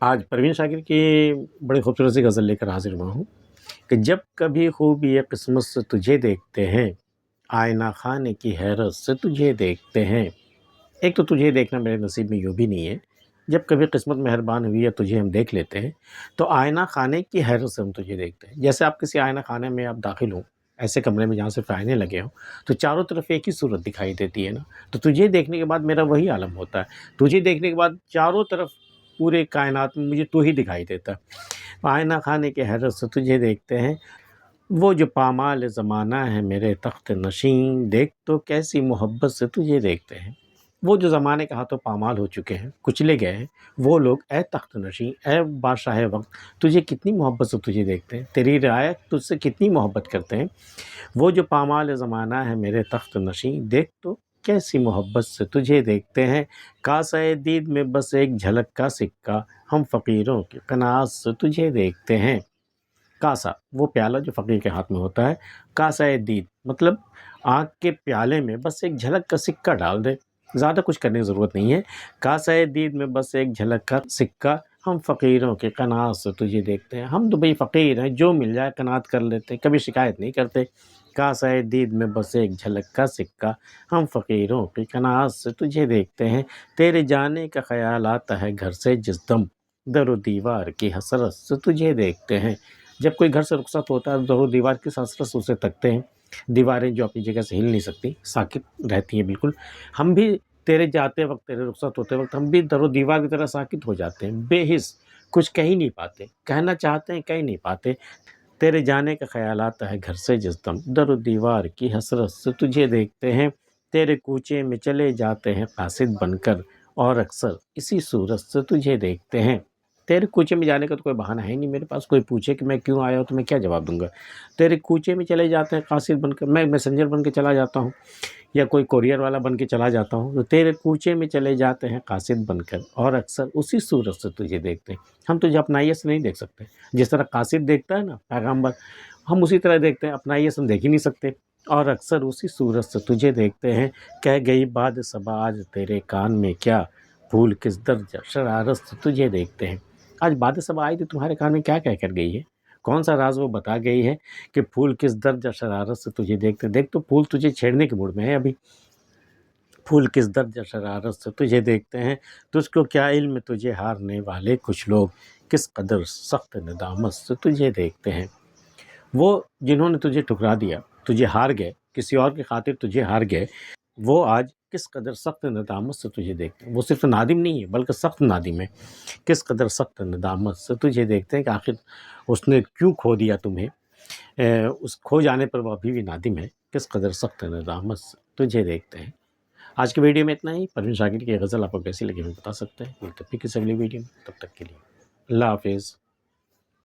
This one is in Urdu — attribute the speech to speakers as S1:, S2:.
S1: آج پروین شاکر کی بڑی خوبصورت سی غزل لے کر حاضر ہوا ہوں کہ جب کبھی خوبی قسمت سے تجھے دیکھتے ہیں، آئینہ خانے کی حیرت سے تجھے دیکھتے ہیں۔ ایک تو تجھے دیکھنا میرے نصیب میں یوں بھی نہیں ہے، جب کبھی قسمت مہربان ہوئی ہے تجھے ہم دیکھ لیتے ہیں، تو آئینہ خانے کی حیرت سے ہم تجھے دیکھتے ہیں۔ جیسے آپ کسی آئینہ خانے میں آپ داخل ہوں، ایسے کمرے میں جہاں صرف آئینے لگے ہوں، تو چاروں طرف ایک ہی صورت دکھائی دیتی ہے نا، تو تجھے دیکھنے کے بعد میرا وہی عالم ہوتا ہے۔ تجھے دیکھنے کے بعد چاروں طرف پورے کائنات میں مجھے تو ہی دکھائی دیتا ہے۔ آئینہ خانے کی حیرت سے تجھے دیکھتے ہیں، وہ جو پامال زمانہ ہے میرے تخت نشین، دیکھ تو کیسی محبت سے تجھے دیکھتے ہیں۔ وہ جو زمانے کے ہاتھوں پامال ہو چکے ہیں، کچلے گئے ہیں، وہ لوگ اے تخت نشین، اے بادشاہ وقت، تجھے کتنی محبت سے تجھے دیکھتے ہیں، تیری رعایت تجھ سے کتنی محبت کرتے ہیں۔ وہ جو پامال زمانہ ہے میرے تخت نشین، دیکھ تو کیسی محبت سے تجھے دیکھتے ہیں۔ کاسہ دید میں بس ایک جھلک کا سکہ، ہم فقیروں کی قناعت سے تجھے دیکھتے ہیں۔ کاسا وہ پیالہ جو فقیر کے ہاتھ میں ہوتا ہے، کاسہ دید مطلب آنکھ کے پیالے میں بس ایک جھلک کا سکہ ڈال دے، زیادہ کچھ کرنے کی ضرورت نہیں ہے۔ کاسہ دید میں بس ایک جھلک کا سکہ، ہم فقیروں کی قناعت سے تجھے دیکھتے ہیں۔ ہم تو بھئی فقیر ہیں، جو مل جائے قناعت کر لیتے ہیں، کبھی شکایت نہیں کرتے۔ کاسہ دید میں بس ایک جھلک کا سکہ، ہم فقیروں کی قناعت سے تجھے دیکھتے ہیں۔ تیرے جانے کا خیال آتا ہے گھر سے جس دم، در و دیوار کی حسرت سے تجھے دیکھتے ہیں۔ جب کوئی گھر سے رخصت ہوتا ہے، در و دیوار کی حسرت سے اسے تکتے ہیں۔ دیواریں جو اپنی جگہ سے ہل نہیں سکتی، ساکت رہتی ہیں بالکل۔ ہم بھی تیرے جاتے وقت، تیرے رخصت ہوتے وقت ہم بھی در و دیوار کی طرح ساکت ہو جاتے ہیں، بے حس، کچھ کہہ ہی نہیں پاتے، کہنا چاہتے ہیں کہہ نہیں پاتے۔ تیرے جانے کا خیال آتا ہے گھر سے جس دم، در و دیوار کی حسرت سے تجھے دیکھتے ہیں۔ تیرے کوچے میں چلے جاتے ہیں قاصد بن کر، اور اکثر اسی صورت سے تجھے دیکھتے ہیں۔ تیرے کوچے میں جانے کا تو کوئی بہانہ ہے نہیں میرے پاس، کوئی پوچھے کہ میں کیوں آیا ہوں تو میں کیا جواب دوں گا۔ تیرے کوچے میں چلے جاتے ہیں قاصد بن کر، میں میسنجر بن کے چلا جاتا ہوں یا کوئی کوریئر والا بن کے چلا جاتا ہوں، تو تیرے کوچے میں چلے جاتے ہیں قاصد بن کر، اور اکثر اسی صورت سے تجھے دیکھتے ہیں۔ ہم تجھے اپنائیت سے نہیں دیکھ سکتے، جس طرح قاصد دیکھتا ہے نا پیغمبر، ہم اسی طرح دیکھتے ہیں، اپنائیت سے ہم دیکھ ہی نہیں سکتے، اور اکثر اسی صورت سے تجھے دیکھتے ہیں۔ کہہ گئی باد صبا آج تیرے کان میں کیا، پھول کس درجہ شرارت سے تجھے دیکھتے ہیں۔ آج باد صبا آئی تو تمہارے کان میں کیا کہہ کر گئی ہے، کون سا راز وہ بتا گئی ہے کہ پھول کس درجہ شرارت سے تجھے دیکھتے ہیں۔ دیکھ تو پھول تجھے چھیڑنے کے موڈ میں ہے ابھی، پھول کس درجہ شرارت سے تجھے دیکھتے ہیں۔ تجھ کو کیا علم تجھے ہارنے والے کچھ لوگ، کس قدر سخت ندامت سے تجھے دیکھتے ہیں۔ وہ جنہوں نے تجھے ٹھکرا دیا، تجھے ہار گئے، کسی اور کی خاطر تجھے ہار گئے، وہ آج کس قدر سخت ندامت سے تجھے دیکھتے ہیں۔ وہ صرف نادم نہیں ہے بلکہ سخت نادم ہے، کس قدر سخت ندامت سے تجھے دیکھتے ہیں کہ آخر اس نے کیوں کھو دیا تمہیں، اس کھو جانے پر وہ ابھی بھی نادم ہے، کس قدر سخت ندامت سے تجھے دیکھتے ہیں۔ آج کے ویڈیو میں اتنا ہی۔ پروین شاکر کی غزل آپ کو کیسی لگی ہمیں بتا سکتے ہیں، ملتے ہیں پھر کسی اگلی ویڈیو میں، تب تک کے لیے اللہ حافظ۔